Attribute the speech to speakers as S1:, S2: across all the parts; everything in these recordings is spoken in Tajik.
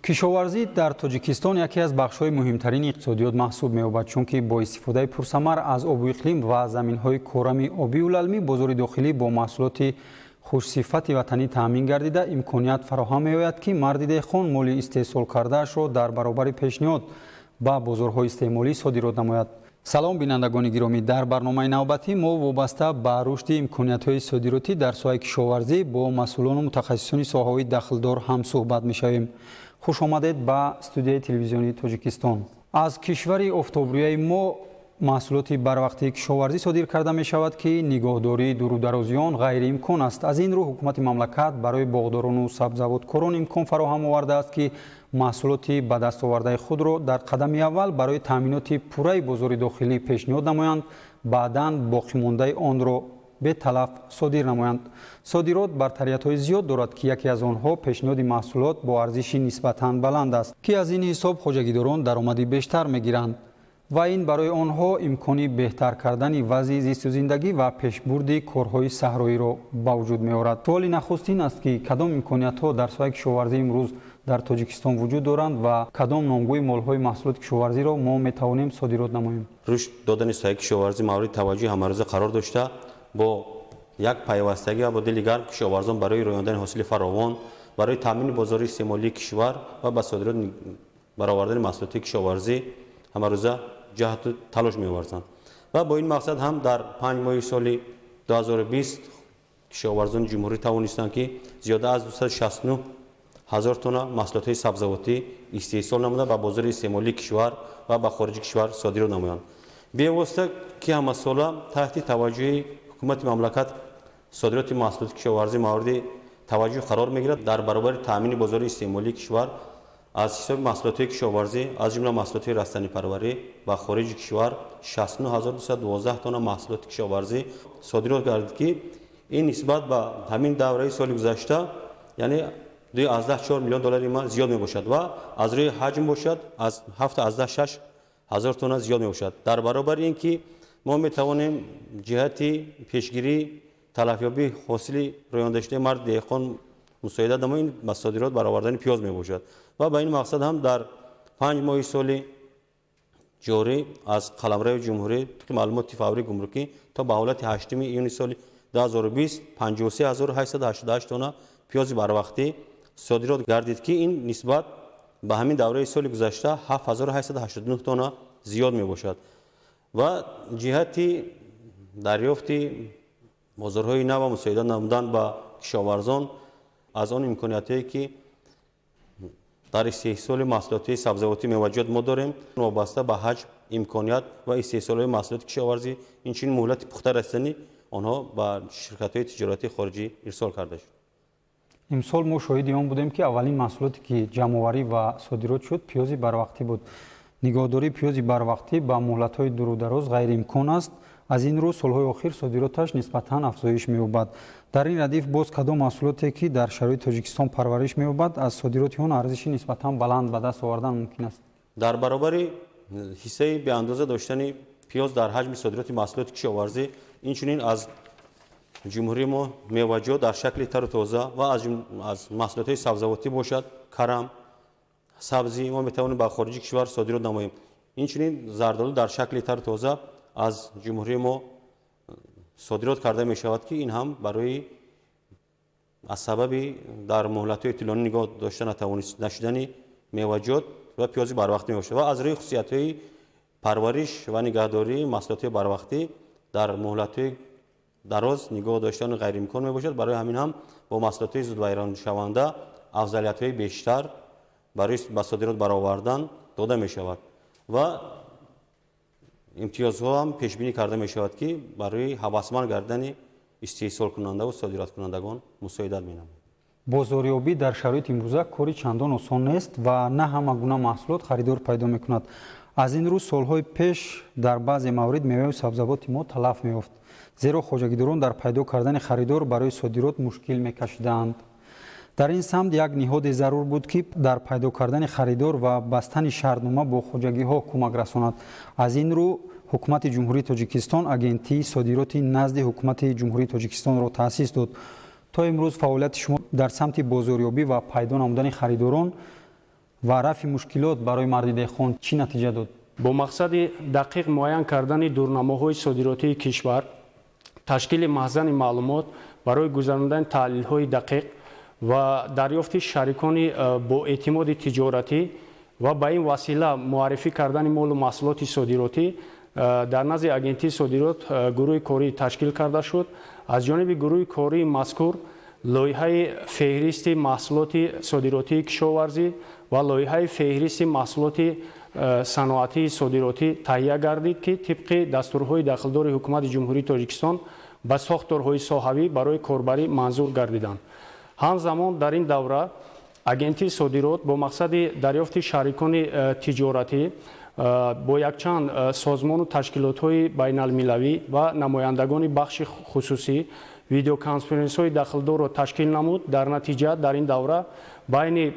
S1: кишоварзӣ дар Тоҷикистон яке аз бахшҳои муҳимтарини иқтисодиёт маҳсуб меёбад, чунки бо истифодаи пурсамар аз обу иқлим ва заминҳои корами обию лалмӣ бозори дохилӣ бо маҳсулоти хушсифати ватанӣ таъмин гардида имконият фароҳам меояд, ки марди деҳқон моли истеҳсол кардаашро дар баробари пешниҳод ба бозорҳои истеъмолӣ содирот намояд. салом бинандагони гиромӣ, дар барномаи навбатӣ мо вобаста ба рушди имкониятҳои содиротӣ дар соҳаи кишоварзӣ бо масъулону мутахассисони соҳаҳои дахлдор ҳамсӯҳбат мешавем. хуш омадед ба студияи телевизионии Тоҷикистон. аз кишвари офтобрӯяи мо маҳсулоти барвақтии кишоварзӣ содир карда мешавад, ки нигоҳдории дурударозии он ғайриимкон аст. аз ин рӯ ҳукумати мамлакат барои боғдорону сабзаводкорон имкон фароҳам овардааст, ки маҳсулоти ба дастовардаи худро дар қадами аввал барои таъминоти пурраи бозори дохилӣ пешниҳод намоянд, баъдан боқимондаи онро беталаф содир намоянд. содирот бартариятҳои зиёд дорад, ки яке аз онҳо пешниҳоди маҳсулот бо арзиши нисбатан баланд аст, ки аз ин ҳисоб хоҷагидорон даромади бештар мегиранд ва ин барои онҳо имкони беҳтар кардани вазъи зисту зиндагӣ ва пешбурди корҳои саҳроиро ба вуҷуд меорад. суоли нахустин аст, ки кадом имкониятҳо дар соҳаи кишоварзӣ имрӯз дар Тоҷикистон вуҷуд доранд ва кадом номгӯи молҳои маҳсулоти кишоварзиро мо метавонем содирот намоем.
S2: рушд додани соҳаи кишоварзӣ мавриди таваҷҷӯҳи ҳамарӯза қарор дошта, бо як пайвастагӣ ва бо дили гарм кишоварзон барои роёндани ҳосили фаровон, барои таъмини бозори истеъмолии кишвар ва ба содирот баровардани маҳсулоти кишоварзӣ ҳамарӯза ҷаҳду талош меоварзанд. ва бо ин мақсад ҳам дар 5 моҳи соли 2020 кишоварзони ҷумҳурӣ тавонистанд, ки зиёда аз 269 ҳазор тонна маҳсулотҳои сабзавотӣ истеҳсол намуда ба бозори истеъмолии кишвар ва ба хориҷи кишвар содирот намоянд. бевосита ки ҳамасола таҳти таваҷҷӯҳи ҳукумати мамлакат содироти маҳсулоти кишоварзӣ мавриди таваҷҷӯҳ қарор мегирад. дар баробари таъмини бозори истеъмолии кишвар аз ҳисоби маҳсулотҳои кишоварзӣ аз ҷумла маҳсулотҳои растанипарварӣ ба хориҷи кишвар 69212 тонна маҳсулоти кишоварзӣ содирот гардид, ки ин нисбат ба ҳамин давраи соли гузашта яъне 2.4 миллион доллари зиёд мебошад ва аз рӯи ҳаҷм бошад аз 7.6 ҳазор тонна зиёд мебошад. дар баробари ин ки мо метавонем ҷиҳати пешгирии талафёбии ҳосили роёндашдаи марди деҳқон мусоидат намоем, ба содирот баровардани пиёз мебошад. ва ба ин мақсад ҳам дар 5 моҳи соли ҷорӣ аз қаламраи ҷумҳурӣ тибқи маълумоти фаврии гумрукӣ то ба ҳолати 8 июни соли 2020 53888 тонна пиёзи барвақтӣ содирот гардид, ки ин нисбат ба ҳамин давраи соли гузашта 7889 тонна зиёд мебошад. ва ҷиҳати дарёфти бозорҳои нав ва мусоидат намудан ба кишоварзон аз он имкониятҳое ки дар истеҳсоли маҳсулоти сабзавотӣ меваҷҷоҳад мо дорем, вобаста ба ҳаҷм, имконият ва истеҳсолҳои маҳсулоти кишоварзӣ, инчунин муҳлати пухта расиданӣ онҳо ба ширкатҳои тиҷоратии хориҷӣ ирсол карда шуд.
S1: имсол мо шоҳиди он будем, ки аввалин маҳсулоте ки ҷамъоварӣ ва содирот шуд пиёзи барвақтӣ буд. нигоҳдории пиёзи барвақтӣ ба муҳлатҳои дурудароз ғайриимкон аст. аз ин рӯ солҳои охир содироташ нисбатан афзоиш меёбад. дар ин радиф боз кадом маҳсулоте ки дар шароити Тоҷикистон парвариш меёбад, аз содироти он арзиши нисбатан баланд ба даст овардан мумкин аст?
S2: дар баробари ҳиссаи беандоза доштани пиёз дар ҳаҷми содироти маҳсулоти кишоварзӣ, инчунин аз ҷумҳурии мо меваҷот дар шакли тару тоза ва аз маҳсулотҳои сабзавотӣ бошад, карам, сабзӣ мо метавонем ба хориҷи кишвар содирот намоем. инчунин зардолу дар шакли тару тоза аз ҷумҳурии мо содирот карда мешавад, ки ин ҳам барои аз сабаби дар муҳлатҳои тӯлонӣ нигоҳ дошта нашудани меваҷот ва пиёзи барвақтӣ мебошад. ва аз рӯи хусусиятҳои парвариш ва нигаҳдории маҳсулотҳои барвақтӣ дар муҳлатҳои дароз нигоҳ доштани ғайриимкон мебошад. барои ҳамин ҳам бо маҳсулотҳои зудвайроншаванда афзалиятҳои бештар барои ба содирот баровардан дода мешавад ва имтиёзҳо ҳам пешбинӣ карда мешавад, ки барои ҳавасманд гардидани истеҳсолкунандаву содироткунандагон мусоидат менамояд.
S1: бозориёбӣ дар шароити имрӯза кори чандон осон нест ва на ҳама гуна маҳсулот харидор пайдо мекунад. аз ин рӯ солҳои пеш дар баъзе маврид меваю сабзавоти мо талаф меёфт, зеро хоҷагидорон дар пайдо кардани харидор барои содирот мушкил мекашидаанд. дар ин самт як ниҳоде зарур буд, ки дар пайдо кардани харидор ва бастани шартнома бо хоҷагиҳо кӯмак расонад. аз ин рӯ ҳукумати ҷумҳурии Тоҷикистон агентии содироти назди ҳукумати ҷумҳурии Тоҷикистонро таъсис дод. то имрӯз фаъолияти шумо дар самти бозориёбӣ ва пайдо намудани харидорон ва рафъи мушкилот барои марди деҳқон чӣ натиҷа дод?
S3: бо мақсади дақиқ муайян кардани дурнамоҳои содиротии кишвар, ташкили маҳзани маълумот барои гузарондани таҳлилҳои дақиқ ва дарёфти шарикони боэътимоди тиҷоратӣ ва ба ин васила муаррифӣ кардани молу маҳсулоти содиротӣ дар назди агентии содирот гурӯҳи корӣ ташкил карда шуд. аз ҷониби гурӯҳи кории мазкур лоиҳаи феҳристи маҳсулоти содиротии кишоварзӣ ва лоиҳаи феҳристи маҳсулоти саноатии содиротӣ таҳия гардид, ки тибқи дастурҳои дахлдори ҳукумати ҷумҳурии Тоҷикистон ба сохторҳои соҳавӣ барои корбарӣ манзур гардиданд. ҳамзамон дар ин давра агентии содирот бо мақсади дарёфти шарикони тиҷоратӣ бо якчанд созмону ташкилотҳои байналмилавӣ ва намояндагони бахши хусусӣ видеоконференсҳои дахлдорро ташкил намуд. дар натиҷа дар ин давра байни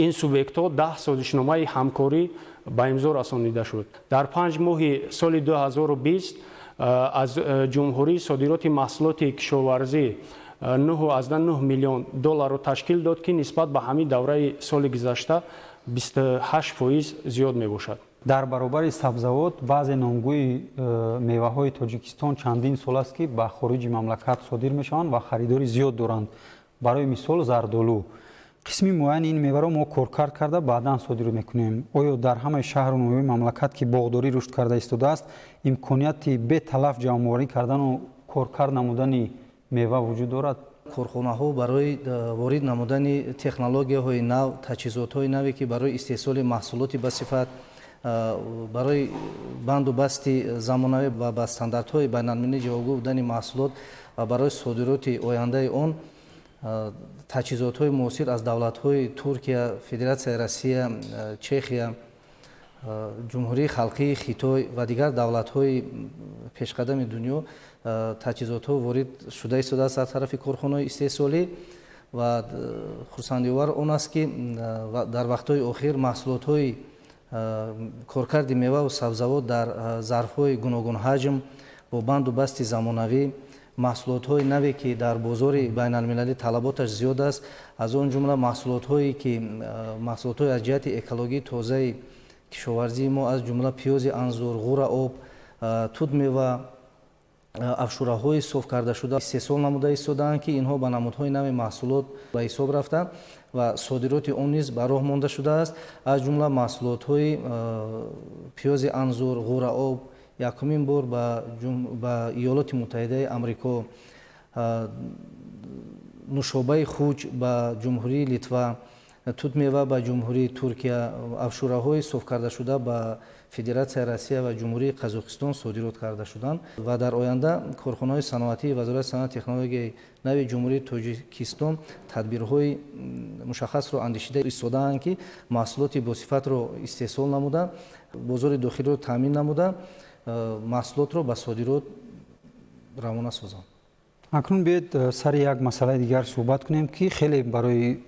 S3: ин субъектҳо 10 созишномаи ҳамкорӣ ба имзо расонида шуд. дар 5 моҳи соли 2020 аз ҷумҳурии содироти маҳсулоти кишоварзӣ 9,9 миллион долларро ташкил дод, ки нисбат ба ҳамин давраи соли гузашта 28% зиёд мебошад.
S1: дар баробари сабзавот баъзе номгӯи меваҳои Тоҷикистон чандин сол аст ки ба хориҷи мамлакат содир мешаванд ва харидори зиёд доранд. барои мисол зардолу қисми муайяни ин меваро мо коркард карда баъдан содир мекунем. оё дар ҳамаи шаҳру ноҳияи мамлакат ки боғдорӣ рушд карда истодааст имконияти беталаф ҷамъоварӣ кардану коркард намудани мева вуҷуд дорад?
S4: корхонаҳо барои ворид намудани технологияҳои нав, таҷҳизотҳои наве ки барои истеҳсоли маҳсулоти басифат, барои банду басти замонавӣ ва ба стандартҳои байналмилалӣ ҷавобгӯ будани маҳсулот ва барои содироти ояндаи он таҷҳизотҳои муосир аз давлатҳои Туркия, Федератсияи Россия, Чехия, ҷумҳурии халқии Хитой ва дигар давлатҳои пешқадами дунё таҷҳизотҳо ворид шуда истодааст аз тарафи корхонаҳои истеҳсолӣ ва хурсандиовар он аст ки дар вақтҳои охир маҳсулотҳои коркарди меваву сабзавот дар зарфҳои гуногун ҳаҷм бо банду басти замонавӣ, маҳсулотҳои наве ки дар бозори байналмилалӣ талаботаш зиёд аст, аз он ҷумла маҳсулотҳои аз ҷиҳати экологии тозаи кишоварзии мо аз ҷумла пиёзи анзур, ғура об, туд мева, афшураҳои соф кардашуда истеҳсол намуда истодаанд ки инҳо ба намудҳои нави маҳсулот ба ҳисоб рафтанд ва содироти он низ ба роҳ монда шудааст. аз ҷумла маҳсулотҳои пиёзи анзур, ғура об якумин бор ба Иёлоти Муттаҳидаи Амрико, нушобаи хуҷ ба ҷумҳурии Литва, тутмева ба ҷумҳурии Туркия, афшураҳои софкардашуда ба Федератсияи Россия ва ҷумҳурии Қазоқистон содирот карда шуданд ва дар оянда корхонаҳои саноатии Вазорати саноати технологияи нави ҷумҳурии Тоҷикистон тадбирҳои мушаххасро андешида истодаанд ки маҳсулоти босифатро истеҳсол намуда, бозори дохилиро таъмин намуда, маҳсулотро ба содирот равона созанд.
S1: акнун биед сари як масъалаи дигар суҳбат кунем ки хеле барои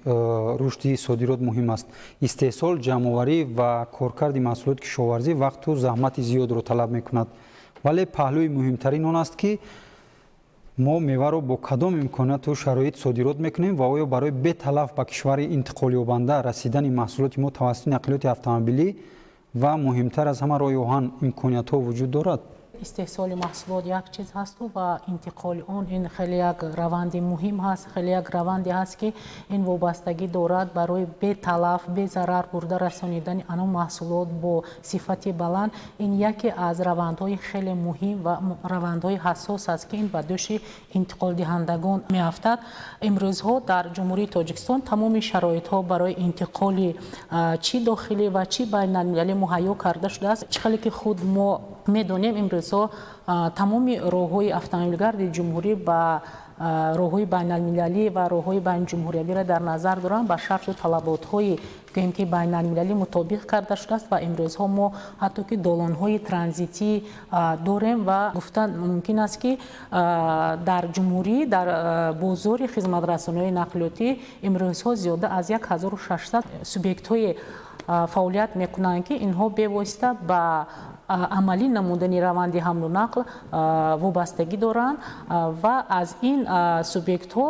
S1: рушди содирот муҳим аст. истеҳсол, ҷамъоварӣ ва коркарди маҳсулоти кишоварзӣ вақту заҳмати зиёдро талаб мекунад, вале паҳлӯи муҳимтарин он аст ки мо меваро бо кадом имконияту шароит содирот мекунем ва оё барои беталаф ба кишвари интиқолёбанда расидани маҳсулоти мо тавассути нақлиёти автомобилӣ ва муҳимтар аз ҳама роҳи оҳан имкониятҳо вуҷуд дорад?
S5: истеҳсоли маҳсулот як чиз ҳасту ва интиқоли он ин хеле як раванди муҳим ҳаст, хеле як раванде ҳаст ки ин вобастагӣ дорад барои беталаф, безарар бурда расонидани анон маҳсулот бо сифати баланд. ин яке аз равандҳои хеле муҳим ва равандҳои ҳассос аст ки ин ба дӯши интиқолдиҳандагон меафтад. имрӯзҳо дар ҷумҳурии Тоҷикистон тамоми шароитҳо барои интиқоли чӣ дохилӣ ва чӣ байналмилалӣ муҳайё карда шудааст. чӣ хеле ки худ мо медонем имрӯз тамоми роҳҳои автомобилгарди ҷумҳурӣ ба роҳҳои байналмилалӣ ва роҳҳои байниҷумҳуриявиро дар назар доранд ба шарту талаботҳои гӯем ки байналмилалӣ мутобиқ карда шудааст ва имрӯзҳо мо ҳатто ки долонҳои транзитӣ дорем ва гуфта мумкин аст ки дар ҷумҳурӣ дар бозори хизматрасониҳои нақлиётӣ имрӯзҳо зиёда аз 1600 субъектҳои фаъолият мекунанд ки инҳо бевосита ба амалӣ намудани раванди ҳамлу нақл вобастагӣ доранд ва аз ин субъектҳо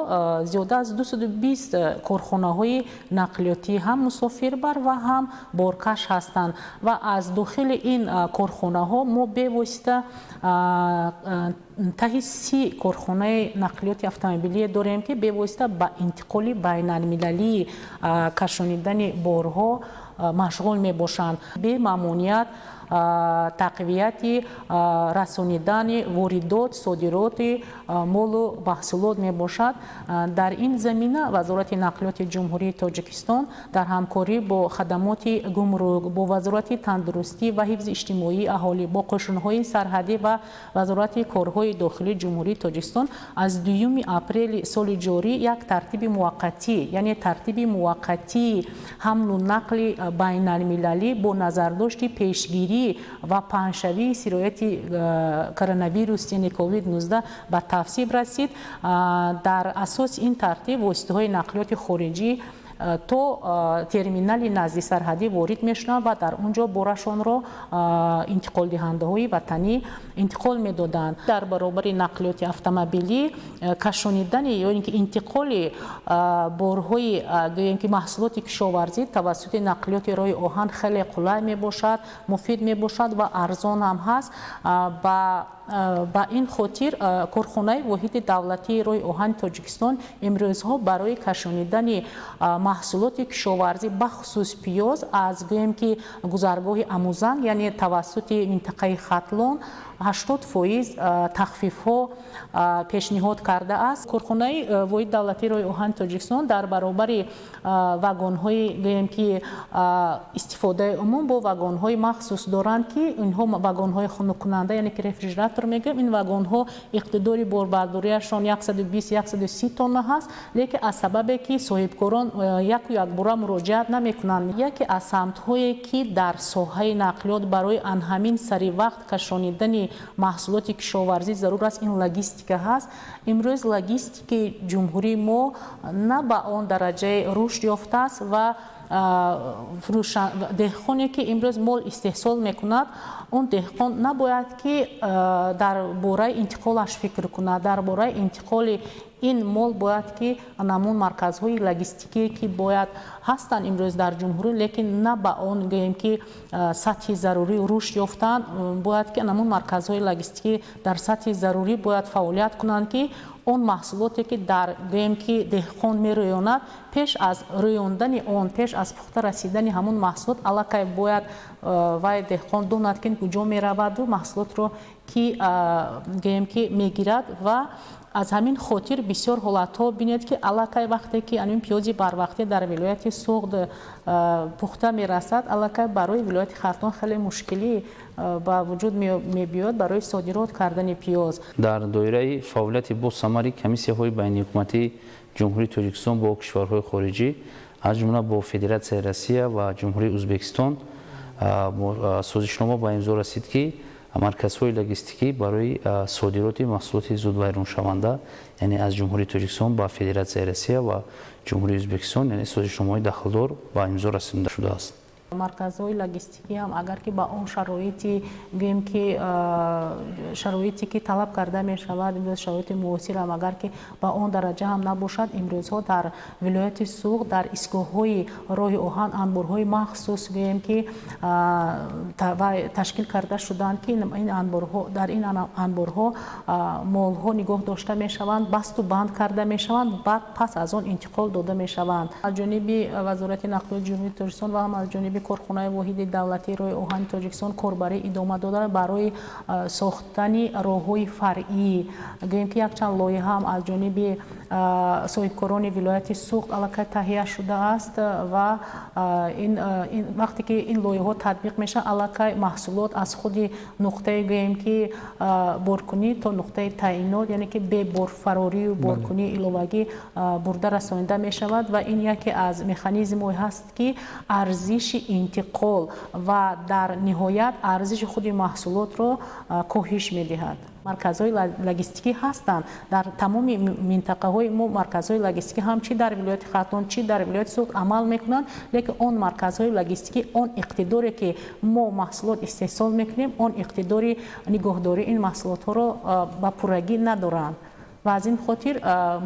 S5: зиёда аз 220 корхонаҳои нақлиётӣ ҳам мусофирбар ва ҳам боркаш ҳастанд ва аз дохили ин корхонаҳо мо бевосита таҳи 30 корхонаи нақлиёти автомобилие дорем ки бевосита ба интиқоли байналмилалии кашонидани борҳо машғул мебошанд бе маъмуният тақвияти расонидани воридот содироти молу маҳсулот мебошад. Дар ин замина вазорати нақлиёти ҷумҳурии Тоҷикистон дар ҳамкорӣ бо хадамоти гумрук, бо вазорати тандурустӣ ва ҳифзи иҷтимоии аҳолӣ, бо қошунҳои сарҳадӣ ва вазорати корҳои дохилии ҷумҳурии Тоҷикистон аз 2 апрели соли ҷорӣ як тартиби муваққатӣ, яъне тартиби муваққатии ҳамлу нақли байналмилалӣ бо назардошти пешгирӣ ва паҳншавии сирояти коронавирус яъне COVID-19 ба тавсиб расид. Дар асоси ин тартиб воситаҳои нақлиёти хориҷӣ то терминали назди сарҳадӣ ворид мешуданд ва дар онҷо борашонро интиқолдиҳандаҳои ватанӣ интиқол медоданд. Дар баробари нақлиёти автомобилӣ кашонидани ё ин ки интиқоли борҳои гӯем ки маҳсулоти кишоварзӣ тавассути нақлиёти роҳи оҳан хеле қулай мебошад, муфид мебошад ва арзон ҳам ҳаст. Ба ин хотир корхонаи воҳиди давлатии роҳи оҳани Тоҷикистон имрӯзҳо барои кашонидани маҳсулоти кишоварзӣ бахусус пиёз аз гӯем ки гузаргоҳи Амузанг яъне тавассути минтақаи Хатлон 80% тахфифҳо пешниҳод кардааст. Корхонаи воҳиди давлатии роҳи оҳани Тоҷикистон дар баробари вагонҳои гӯем ки истифодаи умум бо вагонҳои махсус доранд ки инҳо вагонҳои хунуккунанда яъне ки рефрижератор мегӯем. Ин вагонҳо иқтидори борбардориашон 120-130 тонна ҳаст, лекин аз сабабе ки соҳибкорон яку якбора муроҷиат намекунанд. Яке аз самтҳое ки дар соҳаи нақлиёт барои анҳамин сари вақт кашонидани маҳсулоти кишоварзӣ зарур аст, ин логистика ҳаст. имрӯз логистикаи ҷумҳурии мо на ба он дараҷаи рушд ёфтааст ва деҳқоне ки имрӯз мол истеҳсол мекунад, он деҳқон набояд ки дар бораи интиқолаш фикр кунад. Дар бораи интиқоли ин мол бояд ки намун марказҳои логистикие ки бояд ҳастанд имрӯз дар ҷумҳурӣ, лекин на ба он гӯем ки сатҳи зарурӣ рушд ёфтанд, бояд ки намун марказҳои логистикӣ дар сатҳи зарурӣ бояд фаъолият кунанд ки он маҳсулоте ки дар гӯем ки деҳқон мерӯёнад пеш аз рӯёндани он, пеш аз пухта расидани ҳамун маҳсулот аллакай бояд вай деҳқон донад ки куҷо мераваду маҳсулотро ки гӯем ки мегирад ва аз ҳамин хотир бисёр ҳолатҳо бинед ки аллакай вақте ки анин пиёзи барвақти дар вилояти Суғд пухта мерасад, аллакай барои вилояти Хартон хеле мушкилӣ ба вуҷуд мебиёд барои содирот кардани пиёз.
S6: Дар доираи фаъолияти бо самари комиссияҳои байниҳукуматии ҷумҳурии Тоҷикистон бо кишварҳои хориҷӣ аз ҷумла бо Федератсияи Россия ва ҷумҳурии Ӯзбекистон созишнома ба имзо расид ки марказҳои логистикӣ барои содироти маҳсулоти зудвайроншаванда яъне аз ҷумҳурии Тоҷикистон ба Федератсияи Россия ва ҷумҳурии Ӯзбекистон яъне созишномаҳои дахлдор ба имзо расонида шудааст.
S5: марказҳои логистикӣ ҳам агар ки ба он шароити гӯем ки шароите ки талаб карда мешавад, имрӯз шароити муосир ҳам агар ки ба он дараҷа ҳам набошад, имрӯзҳо дар вилояти Суғд дар истгоҳҳои роҳи оҳан анборҳои махсус гӯем ки ташкил карда шуданд ки ин анборҳо дар ин анборҳо молҳо нигоҳ дошта мешаванд, басту банд карда мешаванд, баъд пас аз он интиқол дода мешаванд. аз ҷониби вазорати нақлиёти ҷумҳурии Тоҷикистон ва ҳам аз ҷониби корхонаи воҳиди давлатии роҳи оҳани Тоҷикистон корбарии идома дода барои сохтани роҳҳои фаръӣ гӯем ки якчанд лоиҳа ҳам аз ҷониби соҳибкорони вилояти Суғд аллакай таҳия шудааст ва вақте ки ин лоиҳаҳо татбиқ мешаванд, аллакай маҳсулот аз худи нуқтаи гӯем ки боркунӣ то нуқтаи таъинот, яъне ки бе борфарорию боркунии иловагӣ бурда расонида мешавад ва ин яке аз механизмҳое ҳаст ки арзиши интиқол ва дар ниҳоят арзиши худи маҳсулотро коҳиш медиҳад. марказҳои логистикӣ ҳастанд дар тамоми минтақаҳои мо. марказҳои логистикӣ ҳам чи дар вилояти хартон чи дар вилояти суд амал мекунанд, лекин он марказҳои логистикӣ он иқтидоре ки мо маҳсулот истеҳсол мекунем, он иқтидори нигоҳдории ин маҳсулотҳоро ба пуррагӣ надоранд. ва аз ин хотир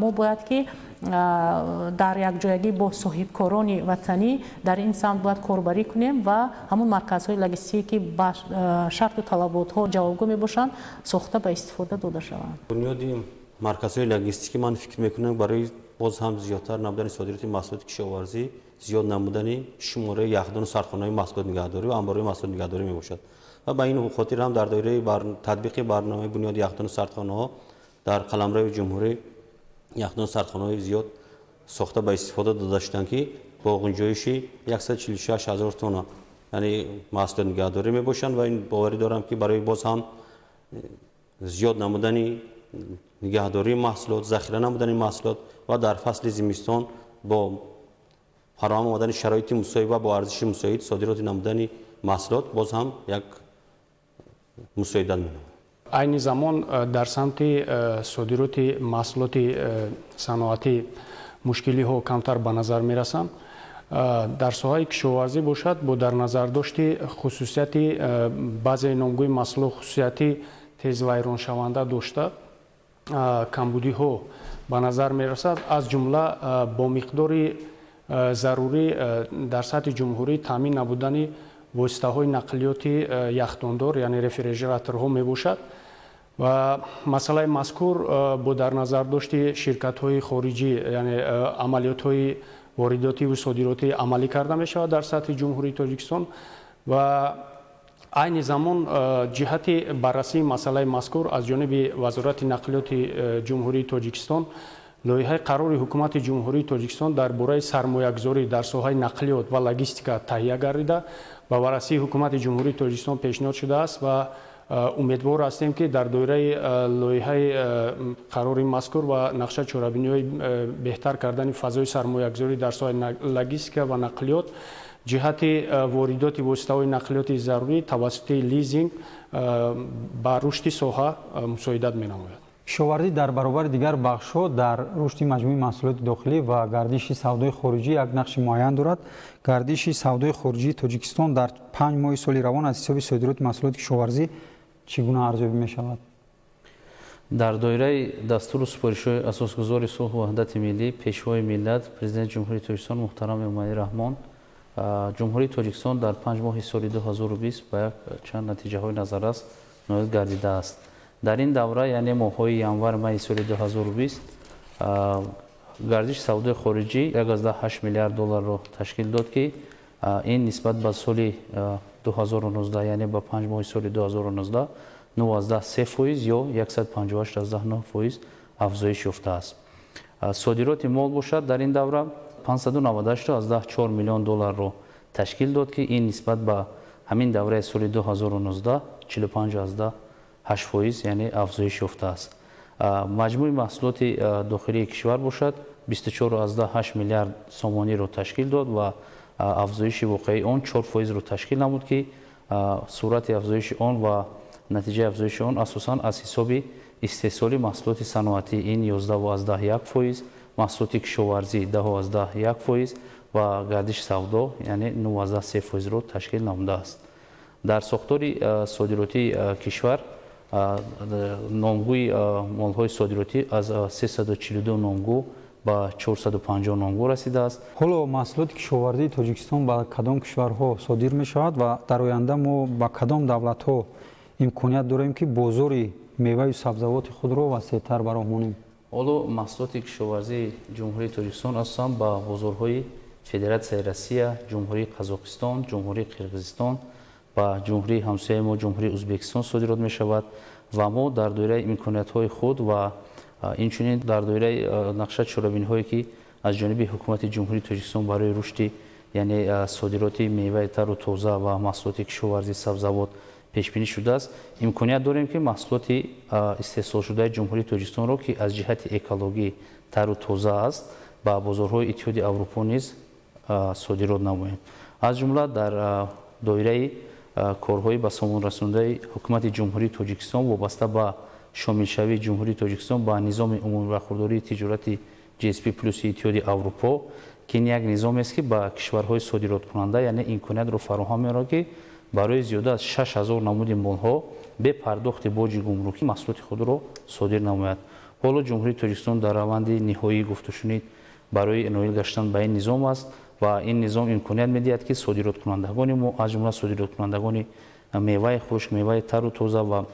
S5: мо бояд ки дар якҷоягӣ бо соҳибкорони ватанӣ дар ин самт бояд корбарӣ кунем ва ҳамон марказҳои логистикие ки ба шарту талаботҳо ҷавобгӯ мебошанд сохта ба истифода дода шаванд.
S2: бунёди марказҳои логистикӣ ман фикр мекунам барои боз ҳам зиёдтар намудани содироти маҳсулоти кишоварзӣ, зиёд намудани шумораи яхдону сархонаҳои маҳсулот нигаҳдорӣ ва амборҳои маҳсулот нигаҳдорӣ мебошад. ва ба ин хотир ҳам дар доираи татбиқи барномаи бунёди яхдону сархонаҳо дар қаламрои ҷумҳурӣ яхдону сархонаҳои зиёд сохта ба истифода дода шуданд ки бо ғунҷоиши 146 000 тонна яъне маҳсулот нигаҳдорӣ мебошанд ва ин боварӣ дорам ки барои боз ҳам зиёд намудани нигаҳдории маҳсулот, захира намудани маҳсулот ва дар фасли зимистон бо фароҳам омадани шароити мусоид ва бо арзиши мусоид содироти намудани маҳсулот боз ҳам як мусоидат менамояд.
S3: айни замон дар самти содироти маҳсулоти саноатӣ мушкилиҳо камтар ба назар мерасанд. дар соҳаи кишоварзӣ бошад бо дар назардошти хусусияти баъзеи номгӯи маҳсулот хусусияти тезвайроншаванда дошта камбудиҳо ба назар мерасад. аз ҷумла бо миқдори зарурӣ дар сатҳи ҷумҳурӣ таъмин набудани воситаҳои нақлиёти яхдондор яъне рефрижераторҳо мебошад ва масъалаи мазкур бо дар назардошти ширкатҳои хориҷӣ яъне амалиётҳои воридотиву содиротӣ амалӣ карда мешавад дар сатҳи ҷумҳурии Тоҷикистон ва айни замон ҷиҳати баррасии масъалаи мазкур аз ҷониби вазорати нақлиёти ҷумҳурии Тоҷикистон лоиҳаи қарори ҳукумати ҷумҳурии Тоҷикистон дар бораи сармоягузорӣ дар соҳаи нақлиёт ва логистика таҳия гардида ба баррасии ҳукумати ҷумҳурии Тоҷикистон пешниҳод шудааст ва умедвор ҳастем ки дар доираи лоиҳаи қарори мазкур ва нақша чорабиниҳои беҳтар кардани фазои сармоягузорӣ дар соҳаи логистика ва нақлиёт ҷиҳати воридоти воситаҳои нақлиёти зарурӣ тавассути лизинг ба рушди соҳа мусоидат менамояд.
S1: кишоварзӣ дар баробари дигар бахшҳо дар рушди маҷмӯи маҳсулоти дохилӣ ва гардиши савдои хориҷӣ як нақши муайян дорад. гардиши савдои хориҷии Тоҷикистон дар 5 моҳи соли равон аз ҳисоби содироти маҳсулоти кишоварзӣ чӣ гуна арзёбӣ мешавад?
S6: дар доираи дастуру супоришҳои асосгузори сулҳ ва ваҳдати миллӣ пешвои миллат президенти ҷумҳурии Тоҷикистон муҳтарам Эмомалӣ Раҳмон ҷумҳурии Тоҷикистон дар 5 моҳи соли 2020 ба як чанд натиҷаҳои назаррас ноил гардидааст. дар ин давра яъне моҳҳои январ майи соли 2020 гардиши савдои хориҷӣ 1,8 миллиард долларро ташкил дод ки ин нисбат ба соли 2019 яъне ба 5 моҳи соли 2019 9.3% ё 158.9% афзоиш ёфтааст. содироти мол бошад дар ин давра 598.4 миллион долларро ташкил дод ки ин нисбат ба ҳамин давраи соли 2019 45.8% яъне афзоиш ёфтааст. маҷмӯи маҳсулоти дохилии кишвар бошад 24.8 миллиард сомониро ташкил дод ва афзоиши воқеии он 4%-ро ташкил намуд ки сурати афзоиши он ва натиҷаи афзоиши он асосан аз ҳисоби истеҳсоли маҳсулоти саноатӣ ин 11.1%, маҳсулоти кишоварзӣ 10.1% ва гардиши савдо яъне 9.3%-ро ташкил намудааст. дар сохтори содиротии кишвар номгӯи молҳои содиротӣ аз 342 номгӯ ба 450 номгӯ расидааст.
S1: ҳоло маҳсулоти кишоварзии Тоҷикистон ба кадом кишварҳо содир мешавад ва дар оянда мо ба кадом давлатҳо имконият дорем ки бозори меваю сабзавоти худро васеътар бароҳонем?
S6: ҳоло маҳсулоти кишоварзии ҷумҳурии Тоҷикистон асосан ба бозорҳои Федератсияи Россия, ҷумҳурии Қазоқистон, ҷумҳурии Қирғизистон ба ҷумҳурии ҳамсояи мо ҷумҳурии Ӯзбекистон содирот мешавад ва мо дар доираи имкониятҳои худ ва инчунин дар доираи нақша чорабиниҳое ки аз ҷониби ҳукумати ҷумҳурии Тоҷикистон барои рушди яъне содироти меваи тару тоза ва маҳсулоти кишоварзӣ сабзавот пешбинӣ шудааст. имконият дорем ки маҳсулоти истеҳсолшудаи ҷумҳурии Тоҷикистонро ки аз ҷиҳати экологӣ тару тоза аст ба бозорҳои Иттиҳоди Аврупо низ содирот намоем. аз ҷумла дар доираи корҳои ба сомон расонидаи ҳукумати ҷумҳурии тоҷикистон вобаста ба шомилшавии ҷумҳурии тоҷикистон ба низоми умумбархурдории тиҷорати GSP плюси Иттиҳоди Аврупо ки ин як низомест ки ба кишварҳои содироткунанда яъне имкониятро фароҳам меорад ки барои зиёда аз 6000 намуди молҳо бе пардохти боҷи гумрукӣ маҳсулоти худро содир намояд. ҳоло ҷумҳурии тоҷикистон дар раванди ниҳоии гуфтушунид барои ноил гаштан ба ин низом аст ва ин низом имконият медиҳад ки содироткунандагони мо аз ҷумла содироткунандагони меваи хушк, меваи тару тоза ва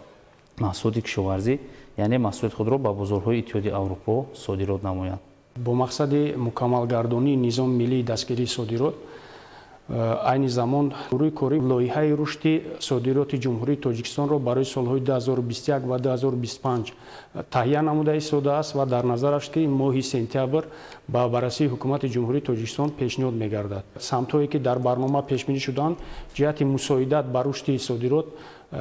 S6: маҳсулоти кишоварзӣ яъне маҳсулоти худро ба бозорҳои Иттиҳоди Аврупо содирот намоянд.
S3: бо мақсади мукаммалгардонии низоми миллии дастгирии содирот айни замон рӯи кори лоиҳаи рушди содироти ҷумҳурии тоҷикистонро барои солҳои 2021 ва 2025 таҳия намуда истодааст ва дар назар аст ки моҳи сентябр ба баррасии ҳукумати ҷумҳурии тоҷикистон пешниҳод мегардад. самтҳое ки дар барнома пешбинӣ шудаанд ҷиҳати мусоидат ба рушди содирот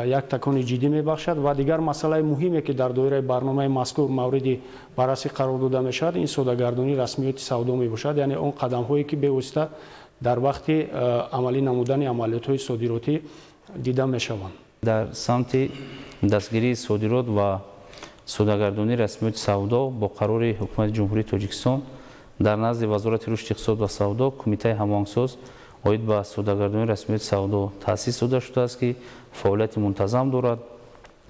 S3: як такони ҷиддӣ мебахшад ва дигар масъалаи муҳиме ки дар доираи барномаи мазкур мавриди баррасӣ қарор дода мешавад ин содагардонии расмиёти савдо мебошад, яъне он қадамҳое ки бевосита дар вақти амалӣ намудани амалиётҳои содиротӣ дида мешаванд.
S6: дар самти дастгирии содирот ва содагардонии расмиёти савдо бо қарори ҳукумати ҷумҳурии тоҷикистон дар назди вазорати рушди иқтисод ва савдо кумитаи ҳамоҳангсоз оид ба содагардонии расмиёти савдо таъсис дода шудааст ки фаъолияти мунтазам дорад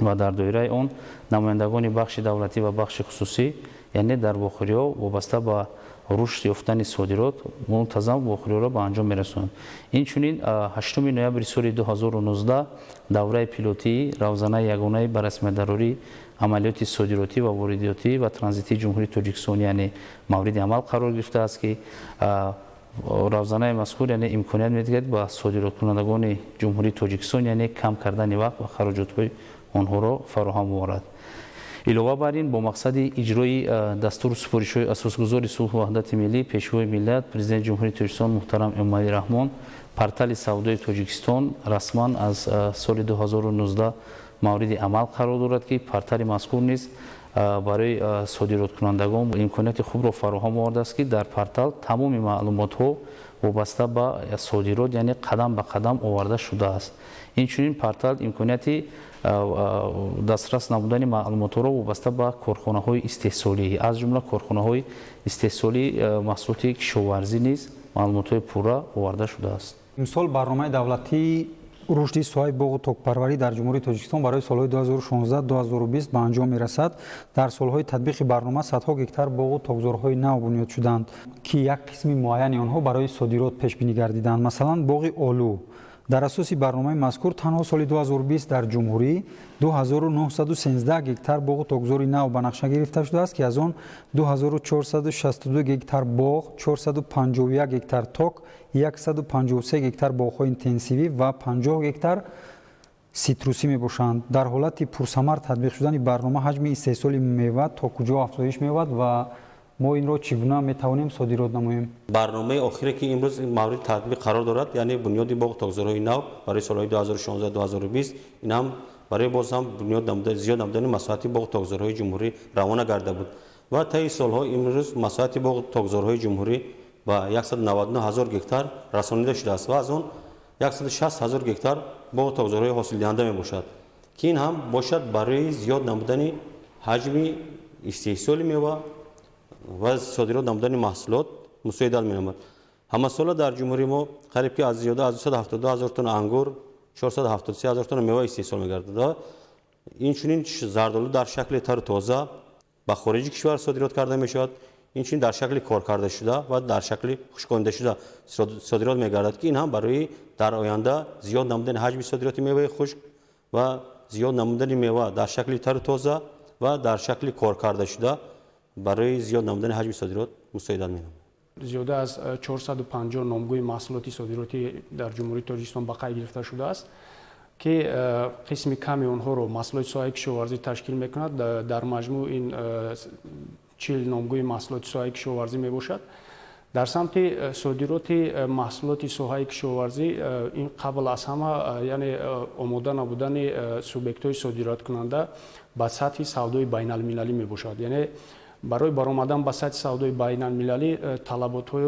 S6: ва дар доираи он намояндагони бахши давлатӣ ва бахши хусусӣ яъне дар вохӯриҳо вобаста ба рушд ёфтани содирот мунтазам вохӯриҳоро ба анҷом мерасонанд. Инчунин 8 ноябри соли 2019 давраи пилотии равзанаи ягонаи ба расмиятдарории амалиёти содиротӣ ва воридотӣ ва транзитии ҷумҳурии тоҷикистон яъне мавриди амал қарор гирифтааст ки равзанаи мазкур яъне имконият медиҳад ба содироткунандагони ҷумҳурии тоҷикистон яъне кам кардани вақт ва хароҷотҳои онҳоро фароҳам оварад. илова бар ин бо мақсади иҷрои дастуру супоришҳои асосгузори сулҳу ваҳдати миллӣ пешвои миллат президенти ҷумҳурии тоҷикистон муҳтарам Эмомалӣ Раҳмон портали савдои Тоҷикистон расман аз соли 2019 мавриди амал қарор дорад ки портали мазкур низ барои содироткунандагон имконияти хубро фароҳам овардааст ки дар портал тамоми маълумотҳо вобаста ба содирот яъне қадам ба қадам оварда шудааст. Инчунин портал имконияти дастрас намудани маълумотҳоро вобаста ба корхонаҳои истеҳсолӣ аз ҷумла корхонаҳои истеҳсолии маҳсулоти кишоварзӣ низ маълумотҳои пурра оварда шудааст.
S1: имсол барномаи давлатии рушди соҳаи боғу токпарварӣ дар ҷумҳурии тоҷикистон барои солҳои 2016-2020 ба анҷом мерасад. дар солҳои татбиқи барнома садҳо гектар боғу токзорҳои нав бунёд шуданд ки як қисми муайяни онҳо барои содирот пешбинӣ гардиданд. масалан боғи олу дар асоси барномаи мазкур танҳо соли 2020 дар ҷумҳурӣ 2913 гектар боғу токзори нав ба нақша гирифта шудааст ки аз он 2462 гектар боғ, 451 гектар ток, 153 гектар боғҳои интенсивӣ ва 50 гектар ситрусӣ мебошанд. дар ҳолати пурсамар татбиқ шудани барнома ҳаҷми истеҳсоли мева то куҷо афзоиш меёбад ва мо инро чӣ гуна метавонем содирот намоем?
S2: барномаи охире ки имрӯз мавриди татбиқ қарор дорад яъне бунёди боғ токзорҳои нав барои солҳои 2016-2020 ин ҳам барои боз ҳам бунёд зиёд намудани масоҳати боғ токзорҳои ҷумҳурӣ равона гарда буд ва таи солҳо имрӯз масоҳати боғ токзорҳои ҷумҳурӣ ба 199 000 гектар расонида шудааст ва аз он 160 000 гектар боғ токзорҳои ҳосилдиҳанда мебошад ки ин ҳам бошад барои зиёд намудани ҳаҷми истеҳсоли мева ва содирот намудани маҳсулот мусоидат менамад. ҳамасола дар ҷумҳурии мо қариб ки аз зиёда аз 272 000 тонна ангур, 473 000 тонна мева истеҳсол мегардад. инчунин зардолу дар шакли тару тоза ба хориҷи кишвар содирот карда мешавад. инчунин дар шакли коркардашуда ва дар шакли хушкондашуда содирот мегардад ки ин ҳам барои дар оянда зиёд намудани ҳаҷми содироти меваи хушк ва зиёд намудани мева дар шакли тару тоза ва дар шакли коркардашуда барои зиёд намудани ҳаҷми содирот мусоидат менамад.
S3: зиёда аз 450 номгӯи маҳсулоти содиротӣ дар ҷумҳурии тоҷикистон ба қайд гирифта шудааст ки қисми ками онҳоро маҳсулоти соҳаи кишоварзӣ ташкил мекунад. дар маҷмӯъ ин 40 номгӯи маҳсулоти соҳаи кишоварзӣ мебошад. дар самти содироти маҳсулоти соҳаи кишоварзӣ ин қабл аз ҳама яъне омода набудани субъектҳои содироткунанда ба сатҳи савдои байналмилалӣ мебошад. яъне барои баромадан ба сатҳи савдои байналмилалӣ талаботҳои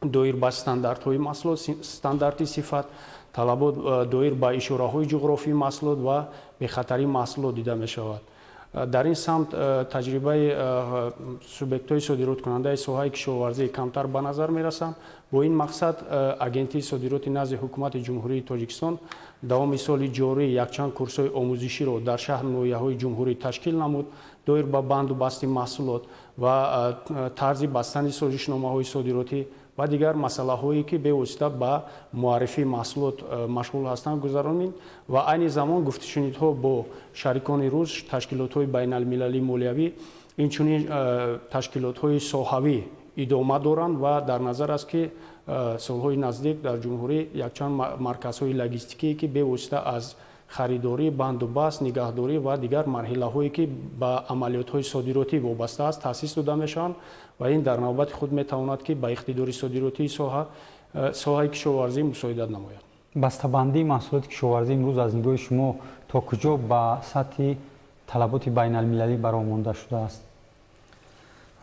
S3: доир ба стандартҳои маҳсулот, стандарти сифат, талабот доир ба ишораҳои ҷуғрофии маҳсулот ва бехатарии маҳсулот дида мешавад. дар ин самт таҷрибаи субъектҳои содироткунандаи соҳаи кишоварзӣ камтар ба назар мерасанд. бо ин мақсад агентии содироти назди ҳукумати ҷумҳурии тоҷикистон давоми соли ҷорӣ якчанд курсҳои омӯзиширо дар шаҳру ноҳияҳои ҷумҳурӣ ташкил намуд доир ба банду басти маҳсулот ва тарзи бастани созишномаҳои содиротӣ ва дигар масъалаҳое ки бевосита ба муаррифии маҳсулот машғул ҳастанд гузаронид ва айни замон гуфтушунидҳо бо шарикони рус, ташкилотҳои байналмилалии молиявӣ, инчунин ташкилотҳои соҳавӣ идома доранд ва дар назар аст ки солҳои наздик дар ҷумҳурӣ якчанд марказҳои логистикие ки бевосита аз харидорӣ, бандубаст, нигаҳдорӣ ва дигар марҳилаҳое ки ба амалиётҳои содиротӣ вобаста аст таъсис дода мешаванд ва ин дар навбати худ метавонад ки ба иқтидори содиротии соҳаи кишоварзӣ мусоидат намояд.
S1: бастабандии маҳсулоти кишоварзӣ имрӯз аз нигоҳи шумо то куҷо ба сатҳи талаботи байналмилалӣ баромонда шудааст?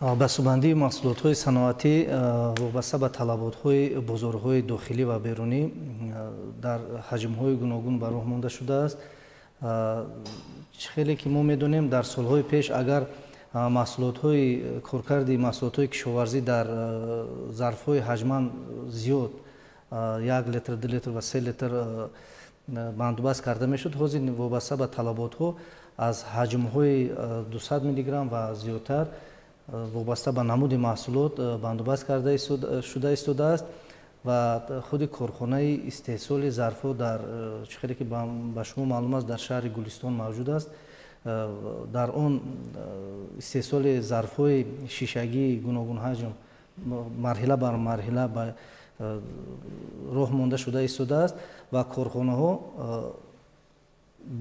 S4: бастабандии маҳсулотҳои саноатӣ вобаста ба талаботҳои бозорҳои дохилӣ ва берунӣ дар ҳаҷмҳои гуногун ба роҳ монда шудааст. хеле ки мо медонем дар солҳои пеш агар маҳсулотҳои коркарди маҳсулотҳои кишоварзӣ дар зарфҳои ҳаҷман зиёд 1 литр 2 литр ва 3 литр бандубаст карда мешуд, ҳозир вобаста ба талаботҳо аз ҳаҷмҳои 200 милиграмм ва зиёдтар вобаста ба намуди маҳсулот бандубаст карда шуда истодааст ва худи корхонаи истеҳсоли зарфҳо дар чихеле ки ба шумо маълум аст дар шаҳри Гулистон мавҷуд аст. дар он истеҳсоли зарфҳои шишагии гуногун ҳаҷм марҳила бар марҳила ба роҳ монда шуда истодааст ва корхонаҳо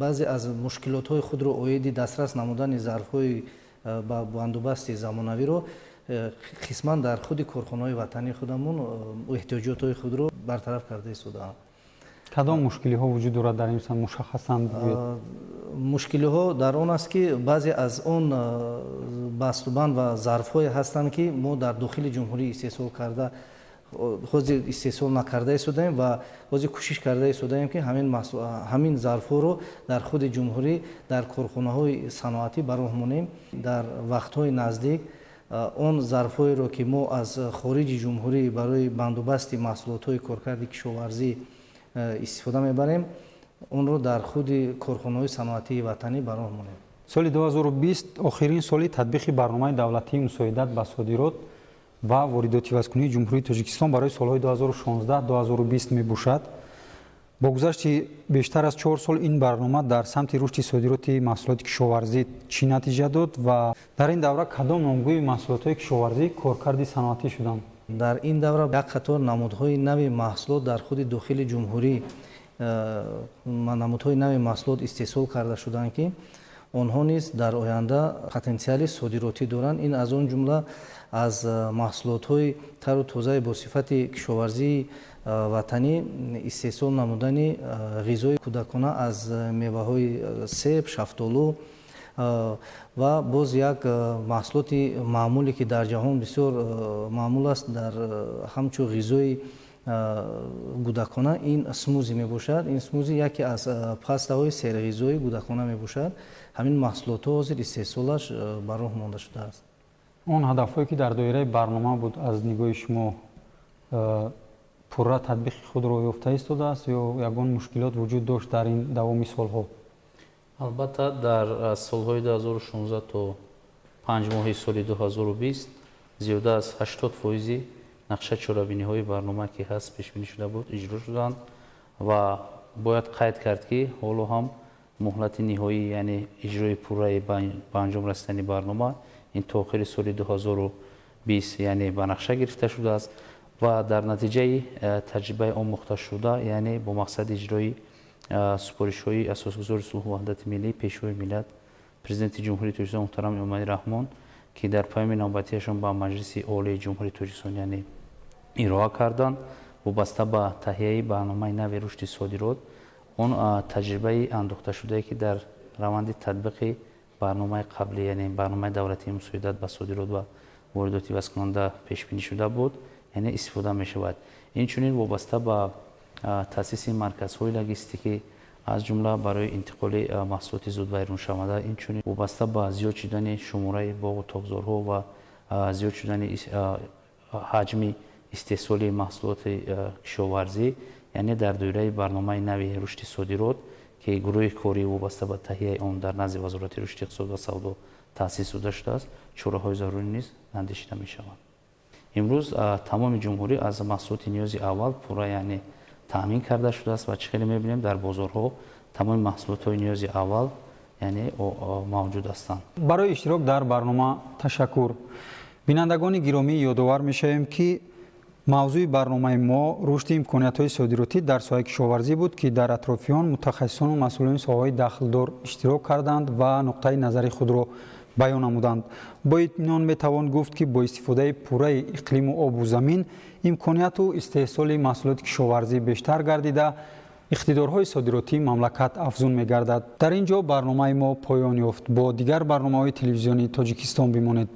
S4: баъзе аз мушкилотҳои худро оиди дастрас намудани зарфҳои ба бандубасти замонавиро қисман дар худи корхонаҳои ватании худамон эҳтиёҷотҳои худро бартараф карда истодаанд.
S1: кадом мушкилиҳо вуҷуд дорад дар ин самт мушаххасан бигӯед?
S4: мушкилиҳо дар он аст ки баъзе аз он бастубанд ва зарфҳое ҳастанд ки мо дар дохили ҷумҳурӣ истеҳсол карда ҳозир истеҳсол накарда истодаем ва ҳозир кӯшиш карда истодаем ки ҳамин зарфҳоро дар худи ҷумҳурӣ дар корхонаҳои саноатӣ ба роҳ монем. дар вақтҳои наздик он зарфҳоеро ки мо аз хориҷи ҷумҳурӣ барои бандубасти маҳсулотҳои коркарди кишоварзӣ истифода мебарем, онро дар худи корхонаҳои саноатии ватанӣ ба роҳ монем.
S1: соли 2020 охирин соли татбиқи барномаи давлатии мусоидат ба содирот ва воридоти вазкунии ҷумҳурии Тоҷикистон барои солҳои 2016-2020 мебошад. бо гузашти бештар аз 4 сол ин барнома дар самти рушди содироти маҳсулоти кишоварзӣ чӣ натиҷа дод ва дар ин давра кадом номгӯи маҳсулотҳои кишоварзӣ коркарди саноатӣ шуданд?
S4: дар ин давра як қатор намудҳои нави маҳсулот дар худи дохили ҷумҳурӣ намудҳои нави маҳсулот истеҳсол карда шуданд ки онҳо низ дар оянда потенсиали содиротӣ доранд. ин аз он ҷумла аз маҳсулотҳои тару тозаи бо сифати кишоварзии ватанӣ истеҳсол намудани ғизои кӯдакона аз меваҳои себ, шафтолу ва боз як маҳсулоти маъмуле ки дар ҷаҳон бисёр маъмул аст дар ҳамчун ғизои кӯдакона, ин смузи мебошад. ин смузи яке аз пастаҳои серғизои кӯдакона мебошад. ҳамин маҳсулотҳо ҳозир истеҳсолаш ба роҳ монда шудааст.
S1: он ҳадафҳое ки дар доираи барнома буд аз нигоҳи шумо пурра татбиқи худро ёфта истодааст ё ягон мушкилот вуҷуд дошт дар ин давоми солҳо?
S6: албатта дар солҳои 2016 то 5 моҳи соли 2020 зиёда аз 80% нақша чорабиниҳои барнома ки ҳаст пешбинӣ шуда буд иҷро шуданд ва бояд қайд кард ки ҳоло ҳам муҳлати ниҳоӣ яъне иҷрои пурраи ба анҷом расидани барнома ин то охири соли 2020 яъне ба нақша гирифта шудааст ва дар натиҷаи таҷрибаи омӯхташуда яъне бо мақсади иҷрои супоришҳои асосгузори сулҳу ваҳдати миллӣ пешвои миллат президенти ҷумҳурии Тоҷикистон муҳтарам Эмомали Раҳмон ки дар паёми навбатиашон ба Маҷлиси олии ҷумҳурии Тоҷикистон яъне ироа карданд вобаста ба таҳияи барномаи нави рушди содирот, он таҷрибаи андохташудае ки дар раванди татбиқи барномаи қаблӣ яъне барномаи давлатии мусоидат ба содирот ва воридоти вазкунанда пешбинӣ шуда буд, یعنی استفاده می شود. اینچنین وابسته به تاسیس مرکزهای لوجستیکی از جمله برای انتقال محصولات زود ویران شونده، اینچنین وابسته به زیاد شدن شماره باغ و تاکزارها و زیاد شدن حجم استحصال محصولات کشاورزی، یعنی در دوره برنامه نوی رشد صادرات که گروه کاری وابسته به تهیه آن در نزد وزارت رشد اقتصاد و سودا تأسیس شده است، چاره‌های ضروری نیز اندیشیده می شوند. امروز تمام جمهوری از محصولات نیاز اول پورا یعنی تامین کرده شده است و چه می بینیم در بازارها تمام محصولات های نیاز اول یعنی موجود هستند.
S1: برای اشتراک در برنامه تشکر. بینندگان گرامی، یادآور می‌شویم که موضوع برنامه ما رشد امکانات‌های صادراتی در ساحه کشاورزی بود که در اطرافیان متخصصان و مسئولین ساحه‌های دخلدار اشتراک کردند و نقطه نظر خود را بیان نمودند. با اطمینان میتوان گفت که با استفاده پوره اقلیم و آب و زمین امکانات و استحصال محصولات کشاورزی بیشتر گردیده اقتدارهای صادراتی مملکت افزون می‌گردد. در اینجا برنامه ما پایان یافت. با دیگر برنامه‌های تلویزیونی تاجیکستان بمانید.